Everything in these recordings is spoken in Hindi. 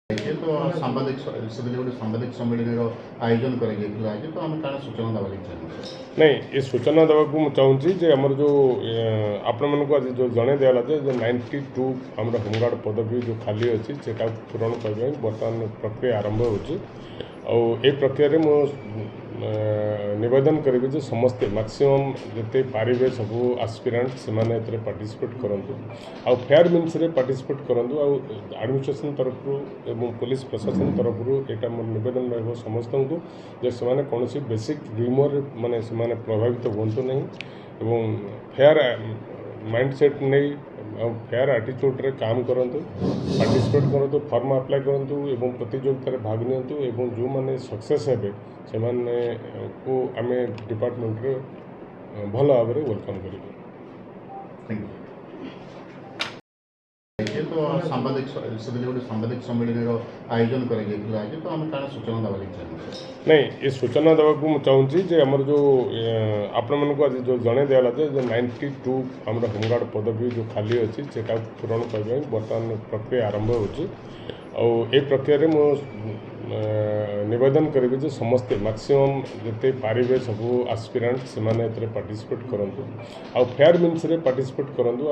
देखिए तो सांबादिक गोटे सांबादिक सम्मेलन आयोजन कर तो आम क्या सूचना देवा चाहिए नहीं ये सूचना देवाक चाहूँगी जे आमर जो आपण मानक आज जो जन दिगला जो 92 आम होमगार्ड पदवी जो खाली अच्छी से पूरण करने बर्तमान प्रक्रिया आरंभ हो प्रक्रिया मु निवेदन करी जे समस्ते मैक्सिमम जिते पारे सब आस्पिरेंट से पार्टिसिपेट करूँ आ फेयर मीन्स पार्टिसिपेट करूँ आडमिनिस्ट्रेशन तरफ पुलिस प्रशासन तरफ यहाँ मोर निवेदन रहा समस्त को जे से कौन बेसिक र्यूमर माने से प्रभावित हूँ नहीं फेयर माइंडसेट नहीं फेयर आटीट्यूड रे काम करूँ पार्टिसिपेट करूँ फॉर्म अप्लाई करूँ प्रतियोगिता भाग नियंतु जो मैंने सक्सेस हे से को आम डिपार्टमेंट भल भाव में वेलकम करूँ। देखिए तो सांबादिक गोटे सांबादिक सम्मेलन आयोजन कर तो आम क्या सूचना देवा चाहिए नहीं ये सूचना देवाक चाहूँगी जे आमर जो आपण मानक आज जो जन दिगला जो 92 आम होमगार्ड पदवी जो खाली अच्छी से पूरण करने बर्तमान प्रक्रिया आरंभ हो प्रक्रिया मु निवेदन करी जे समस्ते मैक्सिमम जिते पारे सब आस्पिरेंट से पार्टिसिपेट करूँ आ फेयर मीन्स पार्टिसिपेट करूँ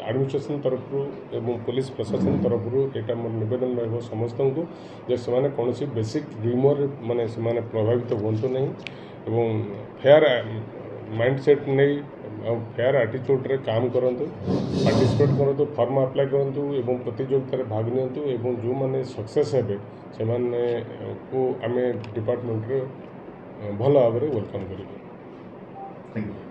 आडमिनिस्ट्रेशन तरफ पुलिस प्रशासन तरफ यहाँ मोर निवेदन रहा समस्त को जे से कौन बेसिक र्यूमर माने से प्रभावित हूँ नहीं फेयर माइंडसेट नहीं फेयर आटीट्यूड रे काम करूँ पार्टिसिपेट करूँ फॉर्म अप्लाई करूँ प्रतियोगिता भाग नियंतु जो मैंने सक्सेस हे से को आम डिपार्टमेंट भल भाव में वेलकम करूँ। Thank you.